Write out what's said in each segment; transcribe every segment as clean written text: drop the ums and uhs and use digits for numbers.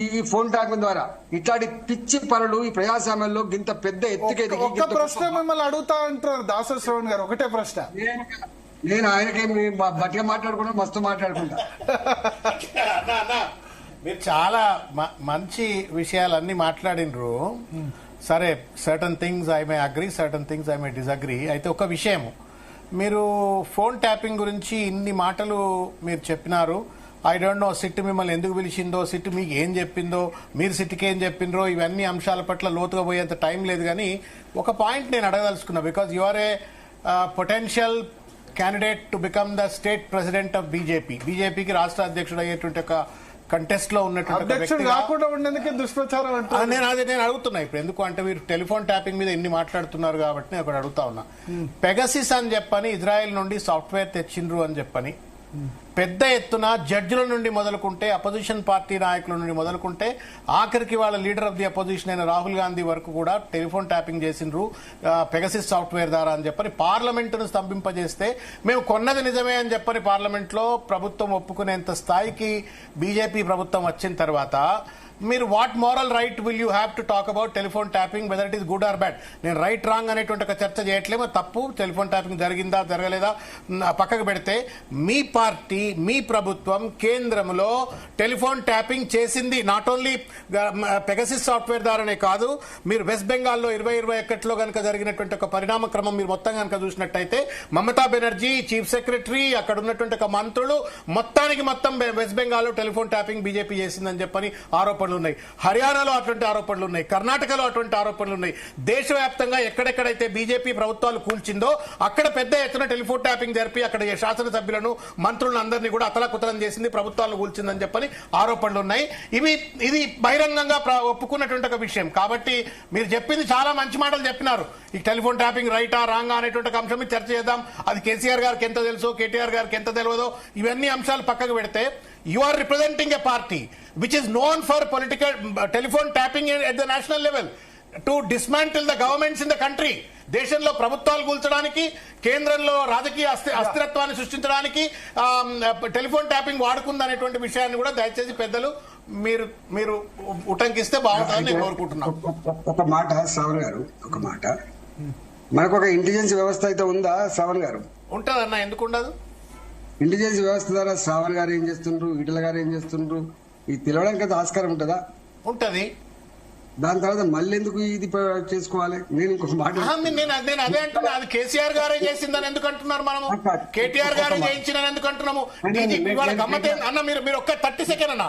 ఈ phone tapping ద్వారా ఇట్లాంటి పిచ్చి పనులు ఈ ప్రజాస్వామ్యంలో ఇంత పెద్ద ఎత్తుకెదిగి ఒక్క ప్రశ్న మిమ్మల్ని అడుగుతా అంటారు దాసరి శ్రవణ్ గారు, ఒకటే ప్రశ్న. నేను ఆయనకి బట్టిగా మాట్లాడుకుంటా, మస్తు మాట్లాడుకుంటా. మీరు చాలా మంచి విషయాలన్నీ మాట్లాడినరు. సరే, certain things I may agree, certain things I may disagree. అయితే ఒక విషయం, మీరు ఫోన్ ట్యాపింగ్ గురించి ఇన్ని మాటలు మీరు చెప్పినారు. ఐ డోంట్ నో సిట్ మిమ్మల్ని ఎందుకు పిలిచిందో, సిట్ మీకు ఏం చెప్పిందో, మీరు సిట్కి ఏం చెప్పిండ్రో, ఇవన్నీ అంశాల పట్ల లోతుగా పోయేంత టైం లేదు. కానీ ఒక పాయింట్ నేను అడగదలుచుకున్నా, because you are a potential candidate to become the state president of బీజేపీకి రాష్ట్ర అధ్యక్షుడు అయ్యేటువంటి ఒక కంటెస్ట్ లో ఉన్నటువంటి కాకుండా ఉండేందుకే దుష్ప్రచారం అంటే నేను అడుగుతున్నా. ఇప్పుడు ఎందుకు అంటే మీరు టెలిఫోన్ ట్యాపింగ్ మీద ఎన్ని మాట్లాడుతున్నారు కాబట్టి నేను ఒకటి అడుగుతా ఉన్నా. పెగసిస్ అని చెప్పని ఇజ్రాయెల్ నుండి సాఫ్ట్వేర్ తెచ్చిండ్రు అని చెప్పని పెద్ద ఎత్తున జడ్జిల నుండి మొదలుకుంటే, అపోజిషన్ పార్టీ నాయకుల నుండి మొదలుకుంటే, ఆఖరికి వాళ్ళ లీడర్ ఆఫ్ ది అపోజిషన్ అయిన రాహుల్ గాంధీ వరకు కూడా టెలిఫోన్ ట్యాపింగ్ చేసిండ్రు పెగసిస్ సాఫ్ట్వేర్ ద్వారా అని చెప్పని పార్లమెంటును స్తంభింపజేస్తే, మేము కొన్నది నిజమే అని చెప్పని పార్లమెంట్ లో ప్రభుత్వం ఒప్పుకునేంత స్థాయికి బీజేపీ ప్రభుత్వం వచ్చిన తర్వాత మీరు what moral right will you have to talk about telephone tapping, whether it is good or bad? నేను రైట్ రాంగ్ అనేటువంటి ఒక చర్చ చేయట్లేమో, తప్పు టెలిఫోన్ ట్యాపింగ్ జరిగిందా జరగలేదా పక్కకు పెడితే, మీ పార్టీ మీ ప్రభుత్వం కేంద్రంలో టెలిఫోన్ ట్యాపింగ్ చేసింది. నాట్ ఓన్లీ పెగసిస్ సాఫ్ట్వేర్ ద్వారానే కాదు, మీరు వెస్ట్ బెంగాల్లో 2021లో కనుక జరిగినటువంటి ఒక పరిణామ క్రమం మీరు మొత్తం కనుక చూసినట్టయితే, మమతా బెనర్జీ చీఫ్ సెక్రటరీ, అక్కడ ఉన్నటువంటి ఒక మంత్రులు, మొత్తానికి మొత్తం వెస్ట్ బెంగాల్లో టెలిఫోన్ ట్యాపింగ్ బీజేపీ చేసిందని చెప్పని ఆరోపణ ఉన్నాయి. హర్యానాలో అటువంటి ఆరోపణలు ఉన్నాయి, కర్ణాటకలో అటువంటి ఆరోపణలు ఉన్నాయి. దేశవ్యాప్తంగా ఎక్కడెక్కడైతే బీజేపీ ప్రభుత్వాలు కూల్చిందో అక్కడ పెద్ద ఎత్తున టెలిఫోన్ ట్యాపింగ్ జరిపి అక్కడ శాసనసభ్యులను, మంత్రులను అందరినీ కూడా అతలకుతలం చేసింది, ప్రభుత్వాలను కూల్చిందని చెప్పని ఆరోపణలు ఉన్నాయి. ఇది బహిరంగంగా ఒప్పుకున్నటువంటి ఒక విషయం. కాబట్టి మీరు చెప్పింది చాలా మంచి మాటలు చెప్పినారు. ఈ టెలిఫోన్ ట్యాపింగ్ రైటా రాంగా అనేటువంటి అంశం మీద చర్చ చేద్దాం. అది కేసీఆర్ గారికి ఎంత తెలుసో, కేటీఆర్ గారికి ఎంత తెలియదో, ఇవన్నీ అంశాలు పక్కకు పెడితే, you are representing a party which is known for political telephone tapping at the national level to dismantle the governments in the country. దేశంలో ప్రభుత్వాలు కూల్చడానికి, కేంద్రంలో రాజకీయ అస్థిరత్వాన్ని సృష్టించడానికి టెలిఫోన్ ట్యాపింగ్ వాడుకుందనేటువంటి విషయాన్ని కూడా దయచేసి పెద్దలు మీరు ఉటంకిస్తే బాగుంటుందని నేను కోరుకుంటున్నాను. ఒక మాట శ్రావణ్ గారు, ఒక మాట, మనకు ఒక ఇంటెలిజెన్స్ వ్యవస్థ అయితే ఉందా శ్రావణ్ గారు? ఉంటదన్నా, ఎందుకు ఉండదు? ఇంటెలిజెన్స్ వ్యవస్థ ద్వారా శ్రావణ్ గారు ఏం చేస్తుండ్రు, ఈటల గారు ఏం చేస్తుండ్రు, ఇది తెలియడానికి అయితే ఆస్కారం ఉంటుందా? ఉంటది. దాని తర్వాత మళ్ళీ ఎందుకు ఇది చేసుకోవాలి? నేను ఇంకొక మాట, నేను అదే అంటున్నా, అది కేసీఆర్ గారే చేసిందని ఎందుకు అంటున్నారు? మనము కేటీఆర్ గారే చేయించిందని ఎందుకు అంటున్నాము? ఇవాళ గమ్మతే అన్న, మీరు ఒక్క 30 సెకండ్ అన్న,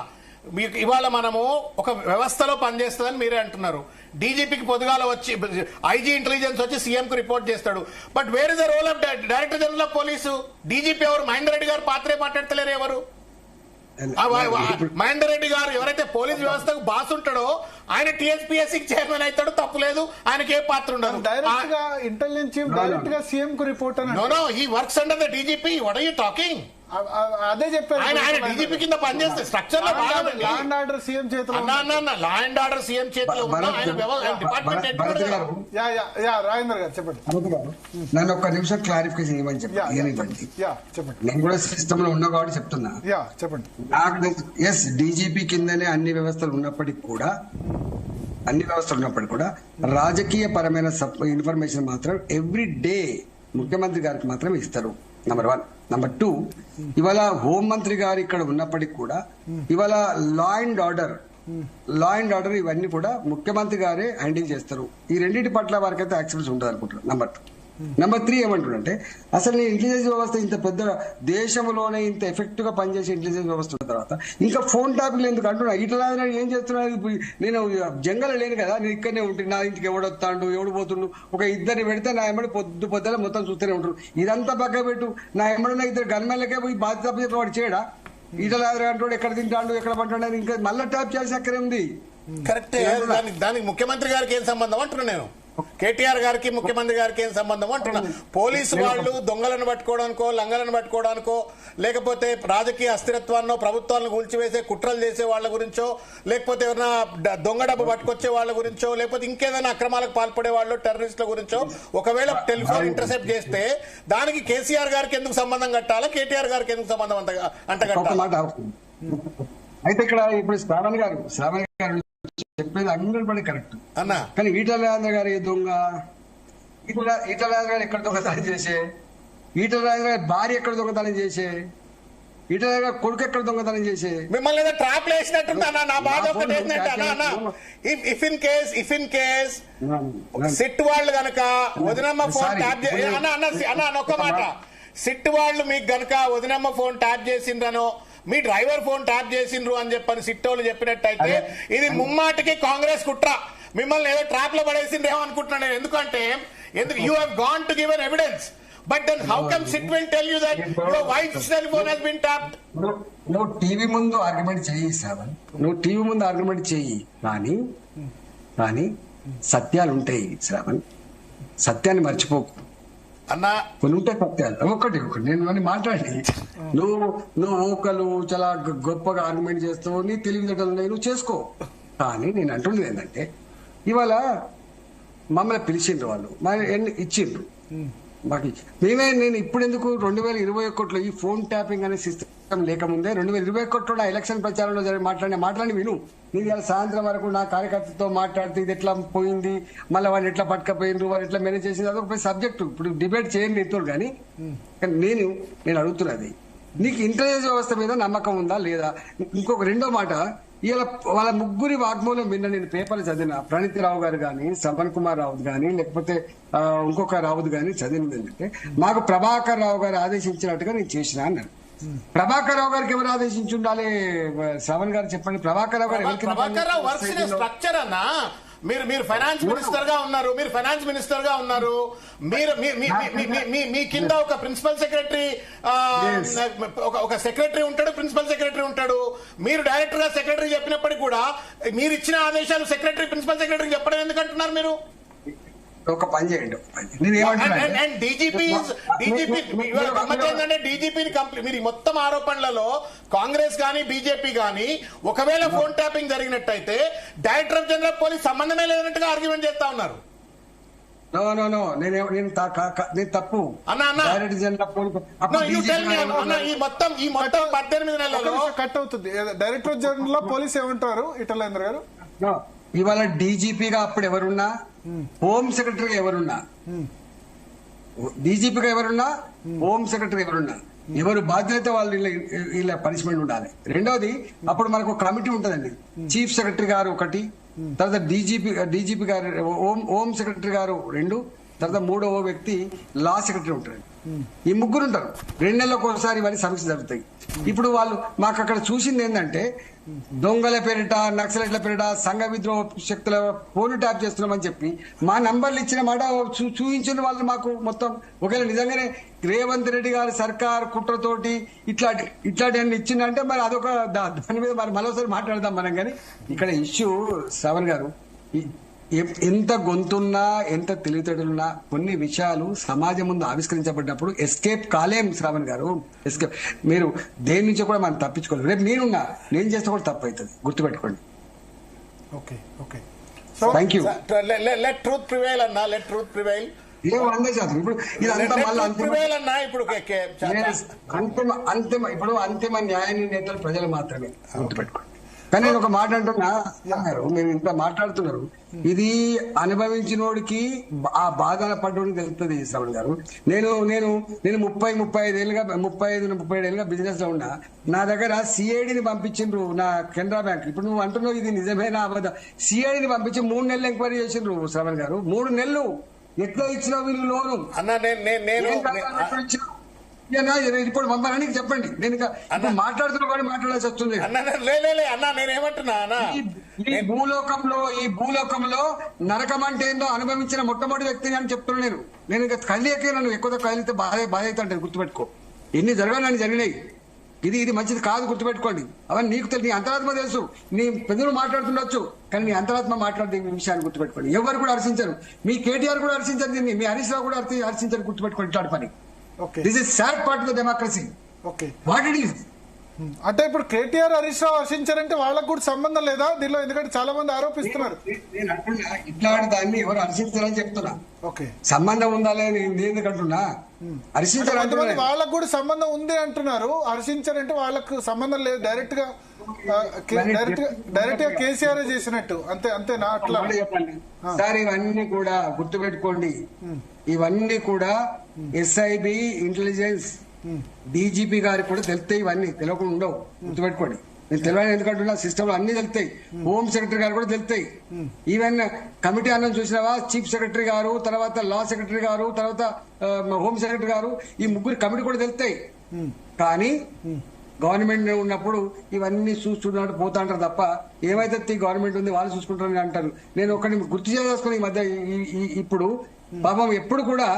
ఇవాళ మనము ఒక వ్యవస్థలో పనిచేస్తుందని మీరే అంటున్నారు. డీజీపీకి పొద్దుగాల వచ్చి ఐజీ ఇంటెలిజెన్స్ వచ్చి సీఎం కు రిపోర్ట్ చేస్తాడు. But where is the role of director general of police? DGP ఎవరు? మహేందర్ రెడ్డి గారు పాత్రే మాట్లాడతలేరు. ఎవరు? మహేందర్ రెడ్డి గారు ఎవరైతే పోలీస్ వ్యవస్థకు బాస్ ఉంటాడో ఆయన టీఎస్పీఎస్సీ చైర్మన్ అవుతాడు, తప్పులేదు, ఆయనకి ఏ పాత్ర ఉండదు. డైరెక్ట్ గా ఇంటెలిజెన్స్ చీఫ్ డైరెక్ట్ గా సీఎం కు రిపోర్ట్ అని. No, he works under the DGP. What are you talking? అదే చెప్పారు, ఆయన డీజీపీ కింద పనిచేస్తే స్ట్రక్చర్ లో లా అండ్ ఆర్డర్ సీఎం చేతిలో, లా అండ్ ఆర్డర్ సీఎం చేతిలో డిపార్ట్మెంట్. రాజేందర్ గారు చెప్పండి. నన్ను ఒక్క నిమిషం క్లారిఫికేషన్ ఇవ్వని చెప్పండి. నేను కూడా సిస్టమ్ లో ఉన్నా కాబట్టి చెప్తున్నా. చెప్పండి. నాకు ఎస్, డీజీపీ కిందనే అన్ని వ్యవస్థలు ఉన్నప్పటికీ కూడా రాజకీయ పరమైన ఇన్ఫర్మేషన్ మాత్రం ఎవ్రీ డే ముఖ్యమంత్రి గారికి మాత్రం ఇస్తారు. నంబర్ 1. నంబర్ 2, ఇవాళ హోంమంత్రి గారు ఇక్కడ ఉన్నప్పటికీ కూడా ఇవాళ లా అండ్ ఆర్డర్ ఇవన్నీ కూడా ముఖ్యమంత్రి గారే హ్యాండిల్ చేస్తారు. ఈ రెండింటి పట్ల వారికి అయితే యాక్సెప్టెన్స్ ఉంటుంది అనుకుంటున్నారు. నంబర్ 2. నంబర్ 3 ఏమంటుండే, అసలు నేను ఇంటెలిజెన్స్ వ్యవస్థ ఇంత పెద్ద దేశంలోనే ఇంత ఎఫెక్టివ్ గా పనిచేసే ఇంటెలిజెన్స్ వ్యవస్థ ఉన్న తర్వాత ఇంకా ఫోన్ ట్యాపింగ్ ఎందుకు అంటున్నా? ఇట్లా ఏం చేస్తున్నాడు? నేను జంగల్ లేను కదా, నేను ఇక్కడనే ఉంటుంది. నా ఇంటికి ఎవడొస్తాడు, ఎవడు పోతుండు, ఒక ఇద్దరిని పెడితే నా ఎమ్మడి పొద్దుల మొత్తం చూస్తూనే ఉంటారు. ఇదంతా పక్క పెట్టు, నా ఎమ్మడిన ఇద్దరు గన్మెన్లకే పోయి బాధ్యత వాడు చేయడా? ఇట్లా అంటాడు, ఎక్కడ తింటాడు, ఎక్కడ పంటాడు, ఇంకా మళ్ళీ ట్యాప్ చేసి అక్కడే ఉంది. కరెక్టే. దానికి ముఖ్యమంత్రి గారికి ఏం సంబంధం అంటున్నా నేను? కేటీఆర్ గారికి ముఖ్యమంత్రి గారికి ఏం సంబంధం అంటున్నా? పోలీసు వాళ్ళు దొంగలను పట్టుకోవడానికో, లంగలను పట్టుకోవడానికో, లేకపోతే రాజకీయ అస్థిరత్వాన్నో, ప్రభుత్వాలను కూల్చివేసే కుట్రలు చేసే వాళ్ళ గురించో, లేకపోతే ఎవరైనా దొంగ డబ్బు పట్టుకొచ్చే వాళ్ళ గురించో, లేకపోతే ఇంకేదైనా అక్రమాలకు పాల్పడే వాళ్ళు, టెర్రరిస్టుల గురించో ఒకవేళ టెలిఫోన్ ఇంటర్సెప్ట్ చేస్తే దానికి కేసీఆర్ గారికి ఎందుకు సంబంధం కట్టాలా, కేటీఆర్ గారికి ఎందుకు సంబంధం అంటగట్టాలి? అయితే ఇక్కడ ఇప్పుడు శ్రావణ్ గారు చెప్పేది అందరూ కరెక్ట్ అన్న కానీ ఈటల రాజేంద్ర గారు ఏ దొంగ? ఈటల రాజేంద్ర గారు ఎక్కడ దొంగతనం చేసే? ఈటల రాజేంద్ర గారి భార్య ఎక్కడ దొంగతనం చేసే? ఈటల రాజేంద్ర గారి కొడుకు ఎక్కడ దొంగతనం చేసే? మిమ్మల్ని ఏదో ట్రాప్ వేసినట్టుందా? నా బాధ ఒకటి ఏంటంటే ఇఫ్ ఇన్ కేస్ సిట్ వాళ్ళు గనక వదినమ్మ ఫోన్ ట్యాప్ అన్న ఒక్క మాట, సిట్ వాళ్ళు మీకు గనక వదినమ్మ ఫోన్ ట్యాప్ చేసిండ్రనో మీ డ్రైవర్ ఫోన్ ట్యాప్ చేసిండ్రు అని చెప్పని సిట్ వాళ్ళు చెప్పినట్టయితే ఇది ముమ్మాటికి కాంగ్రెస్ కుట్ర. మిమ్మల్ని ఏదో ట్రాప్ లో పడేసిండ్రేమో అనుకుంటున్నాను నేను. ఎందుకంటే you have gone to give an evidence, but then how come SIT will tell you that your wife's telephone has been tapped? నువ్వు టీవీ ముందు ఆర్గ్యుమెంట్ చేయి శ్రావణ్, నువ్వు టీవీ ముందు ఆర్గ్యుమెంట్ చేయి, కానీ సత్యాలు ఉంటాయి శ్రావణ్, సత్యాన్ని మర్చిపోకు అన్నా. కొన్ని ఉంటాయి సత్యాలు, ఒకటి నేను మాట్లాడి నువ్వు ఓకలు చాలా గొప్పగా ఆర్గ్యుమెంట్ చేస్తావు, నీ తెలివితేటలు ఉన్నాయి, నువ్వు చేసుకో. కానీ నేను అంటున్నది ఏంటంటే ఇవాళ మమ్మల్ని పిలిచిండ్రు వాళ్ళు, మరి ఇచ్చిండ్రు మాకు. నేను ఇప్పుడు ఎందుకు 2021లో ఈ ఫోన్ ట్యాపింగ్ అనే సిస్టమ్ లేకముందే 2021లో నా ఎలక్షన్ ప్రచారంలో మాట్లాడి విను. నేను ఇలా సాయంత్రం వరకు నా కార్యకర్తతో మాట్లాడితే ఇది ఎట్లా పోయింది, మళ్ళీ వాళ్ళు ఎట్లా పట్టుకపోయిండ్రు, వాళ్ళు ఎట్లా మేనేజ్ చేసింది, అదొక సబ్జెక్టు. ఇప్పుడు డిబేట్ చేయండి ఎత్తుడు కానీ నేను అడుగుతున్నది, నీకు ఇంటెలిజెన్స్ వ్యవస్థ మీద నమ్మకం ఉందా లేదా? ఇంకొక రెండో మాట, ఇలా వాళ్ళ ముగ్గురి వాగ్మూలం విన్న నేను పేపర్లు చదివిన, ప్రణీత్ రావు గారు కానీ, శ్రవణ్ కుమార్ రావుత్ కానీ, లేకపోతే ఇంకొక రావుత్ కానీ చదివినది ఏంటంటే మాకు ప్రభాకర్ రావు గారు ఆదేశించినట్టుగా నేను చేసిన అన్నాను. ప్రభాకర్ రావు గారికి ఎవరు ఆదేశించి ఉండాలి? శ్రవణ్ గారు చెప్పండి. ప్రభాకర్ రావు గారు స్ట్రక్చర్ అన్నా, మీరు ఫైనాన్స్ మినిస్టర్ గా ఉన్నారు, మీ కింద ఒక ప్రిన్సిపల్ సెక్రటరీ, ఒక సెక్రటరీ ఉంటాడు, ప్రిన్సిపల్ సెక్రటరీ ఉంటాడు. మీరు డైరెక్టర్ గా సెక్రటరీ చెప్పినప్పటికీ కూడా మీరు ఇచ్చిన ఆదేశాలు సెక్రటరీ, ప్రిన్సిపల్ సెక్రటరీ చెప్పడం ఎందుకంటున్నారు మీరు? ఒక పని చేయండి. డీజీపీని మీరు మొత్తం ఆరోపణలలో కాంగ్రెస్ గానీ బీజేపీ గానీ ఒకవేళ ఫోన్ ట్యాపింగ్ జరిగినట్టయితే డైరెక్టర్ జనరల్ పోలీస్ సంబంధమే లేదన్నట్టుగా ఆర్గ్యుమెంట్ చేస్తా ఉన్నారు. నేను తప్పు డైరెక్టర్ జనరల్ కట్ అవుతుంది. డైరెక్టర్ జనరల్ పోలీస్ ఏమంటారు ఈటలేంద్ర గారు? ఇవాళ డీజీపీగా అప్పుడు ఎవరున్నా, హోమ్ సెక్రటరీగా ఎవరున్నా, డీజీపీగా ఎవరున్నా, హోమ్ సెక్రటరీ ఎవరున్నా, ఎవరు బాధ్యత వాళ్ళు వీళ్ళ పనిష్మెంట్ ఉండాలి. రెండోది, అప్పుడు మనకు కమిటీ ఉంటుందండి, చీఫ్ సెక్రటరీ గారు ఒకటి, తర్వాత డీజీపీ గారు, హోమ్ సెక్రటరీ గారు 2, తర్వాత 3వ వ్యక్తి లా సెక్రటరీ ఉంటారు. ఈ ముగ్గురు ఉంటారు. 2 నెలలకు ఒకసారి ఇవన్నీ సమీక్ష జరుగుతాయి. ఇప్పుడు వాళ్ళు మాకు అక్కడ చూసింది ఏంటంటే దొంగల పేరిట, నక్సలైట్ల పేరిట, సంఘ విద్రోహ శక్తుల ఫోన్ ట్యాప్ చేస్తున్నామని చెప్పి మా నంబర్లు ఇచ్చిన మాట చూపించిన వాళ్ళు మాకు మొత్తం. ఒకవేళ నిజంగానే రేవంత్ రెడ్డి గారి సర్కార్ కుట్రతోటి ఇట్లాంటి ఇచ్చిందంటే మరి అదొక దాని మీద మరి మరోసారి మాట్లాడదాం మనం. కానీ ఇక్కడ ఇష్యూ శ్రవణ్ గారు, ఎంత గొంతున్నా, ఎంత తెలివితేటలున్నా కొన్ని విషయాలు సమాజం ముందు ఆవిష్కరించబడ్డప్పుడు ఎస్కేప్ కాలేం శ్రావణ్ గారు. ఎస్కేప్ మీరు దేని నుంచి కూడా మనం తప్పించుకోలేదు. రేపు నేను చేస్తే కూడా తప్పు అవుతుంది, గుర్తుపెట్టుకోండి. Thank you. Let truth prevail అన్నా, లెట్ ట్రూత్ ప్రివైల్. ఏం 100% ఇప్పుడు ఇదంతా మళ్ళీ అంతిమ న్యాయ నిర్ణేతలు ప్రజలు మాత్రమే, గుర్తుపెట్టుకోండి. కానీ నేను ఒక మాట అంటున్నా, మీరు ఇంత మాట్లాడుతున్నారు, ఇది అనుభవించినోడికి ఆ బాధ పడ్డోడికి తెలుస్తుంది శ్రవణ్ గారు. నేను 35 ఏళ్ళుగా బిజినెస్ లో ఉన్నా. నా దగ్గర సిఐడిని పంపించిండ్రు నా కెనరా బ్యాంక్. ఇప్పుడు నువ్వు అంటున్నావు ఇది నిజమేనా అబద్ధం? సిఐడిని పంపించి 3 నెలలు ఎంక్వైరీ చేసిండ్రు శ్రవణ్ గారు. 3 నెలలు ఎట్లా ఇచ్చినావు వీళ్ళు లోను? ఇప్పుడు మమ్మల్ని చెప్పండి. నేను మాట్లాడుతున్నా కూడా మాట్లాడాల్సి వస్తుంది. ఈ భూలోకంలో నరకం అంటే ఏందో అనుభవించిన మొట్టమొదటి వ్యక్తిని అని చెప్తున్నా. నేను కళ్ళకి నన్ను ఎక్కువ కదిలితే బాధ అవుతాంటే గుర్తుపెట్టుకో. ఎన్ని జరగాలని జరిగినాయి. ఇది మంచిది కాదు, గుర్తుపెట్టుకోండి. అవన్నీ నీకు తెలుసు, నీ అంతరాత్మ తెలుసు. నీ పెద్దలు మాట్లాడుతుండొచ్చు, కానీ నీ అంతరాత్మ మాట్లాడే విషయాన్ని గుర్తుపెట్టుకోండి. ఎవరు కూడా హర్షించరు. మీ కేటీఆర్ కూడా హర్షించరు దీన్ని, మీ హరీష్ రావు కూడా హర్షించరు, గుర్తుపెట్టుకోండి. ఇట్లాంటి పని this is sad part of the democracy. What it is అంటే ఇప్పుడు కేటీఆర్ హరీష్ రావు హర్షించారంటే వాళ్ళకు కూడా సంబంధం లేదా దీనిలో? ఎందుకంటే చాలా మంది ఆరోపిస్తున్నారు. నేను అంటున్నా ఇట్లాంటి దాన్ని ఎవరు హర్షించారని చెప్తున్నా. సంబంధం ఉండాలి నేను ఎందుకంటున్నా, హర్షించారు. వాళ్ళకు కూడా సంబంధం ఉంది అంటున్నారు. హర్షించారంటే వాళ్ళకు సంబంధం లేదు, డైరెక్ట్ గా డైరెక్ట్ గా కేసీఆర్ చేసినట్టు అంతేనా అట్లా చెప్పండి సార్. ఇవన్నీ కూడా గుర్తుపెట్టుకోండి, ఇవన్నీ కూడా ఎస్ఐబి ఇంటెలిజెన్స్ డీజీపీ గారికి కూడా తెలుస్తాయి. ఇవన్నీ తెలియకుండా ఉండవు, గుర్తుపెట్టుకోండి. నేను తెలియని ఎందుకంటున్నా, సిస్టమ్ లో అన్ని తెలుస్తాయి. హోమ్ సెక్రటరీ గారు కూడా తెలుస్తాయి. ఈవెన్ కమిటీ అన్నం చూసినావా, చీఫ్ సెక్రటరీ గారు, తర్వాత లా సెక్రటరీ గారు, తర్వాత హోమ్ సెక్రటరీ గారు, ఈ ముగ్గురు కమిటీ కూడా తెలుస్తాయి. కానీ గవర్నమెంట్ ఉన్నప్పుడు ఇవన్నీ చూస్తున్నట్టు పోతా అంటారు తప్ప, ఏమైతే గవర్నమెంట్ ఉంది వాళ్ళు చూసుకుంటారని అంటారు. నేను ఒకటి గుర్తు చేసుకుని ఈ మధ్య ఇప్పుడు పాపం ఎప్పుడు కూడా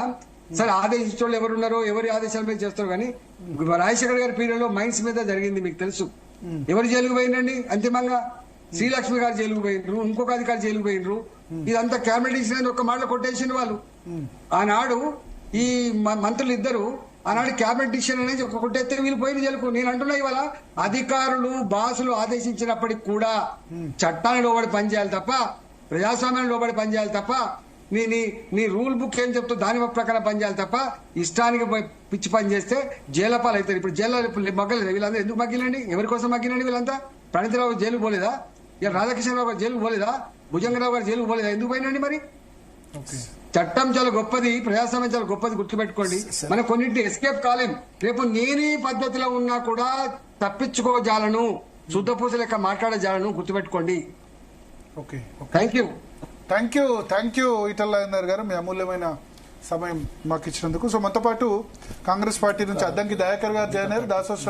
సరే ఆదేశించే వాళ్ళు ఎవరు ఉన్నారో, ఎవరి ఆదేశాల మీద చేస్తారు. కానీ రాజశేఖర్ గారి పీరియడ్ లో మైన్స్ మీద జరిగింది మీకు తెలుసు. ఎవరు జైలుకు పోయిందండి అంతిమంగా? శ్రీలక్ష్మి గారు జైలుకు పోయినరు, ఇంకొక అధికారి జైలుకు పోయినరు. ఇదంతా క్యాబినెట్ డిసిషన్ ఒక మాటలో కొట్టేసింది వాళ్ళు. ఆనాడు ఈ మంత్రులు ఇద్దరు ఆనాడు క్యాబినెట్ డిసిషన్ అనేది ఒక కొట్టేస్తే వీళ్ళు పోయిన జైలుకు. నేను అంటున్నా, ఇవాళ అధికారులు బాసులు ఆదేశించినప్పటికి కూడా చట్టాన్ని లోబడి పనిచేయాలి తప్ప, ప్రజాస్వామ్యాన్ని లోబడి పనిచేయాలి తప్ప, నీ రూల్ బుక్ ఏం చెప్తూ దాని ప్రకారం పనిచేయాలి తప్ప, ఇష్టానికి పిచ్చి పని చేస్తే జైలు పాలు అవుతారు. ఇప్పుడు జైల్లో మగ్గలేదు వీళ్ళందరూ. ఎందుకు మగ్గిలండి? ఎవరి కోసం మగ్గిలండి వీళ్ళంతా? ప్రణితరావు జైలుకు పోలేదా? ఇలా రాధాకృష్ణరావు గారు జైలుకు పోలేదా? భుజంగరావు గారు జైలుకు పోలేదా? ఎందుకు పోయినండి మరి? చట్టం చాలా గొప్పది, ప్రజాస్వామ్యం చాలా గొప్పది, గుర్తుపెట్టుకోండి. మనం కొన్నింటి ఎస్కేప్ కాలేం. రేపు నేను ఈ పద్ధతిలో ఉన్నా కూడా తప్పించుకోజాలను, శుద్ధపూస లెక్క మాట్లాడజాలను, గుర్తుపెట్టుకోండి. థ్యాంక్ యూ ఈటెల రాజేందర్ గారు, మీ అమూల్యమైన సమయం మాకు ఇచ్చినందుకు. సో మనతో పాటు కాంగ్రెస్ పార్టీ నుంచి అద్దంకి దయాకర్ గారు జాయిన్ అయ్యారు. దాసోత్సవం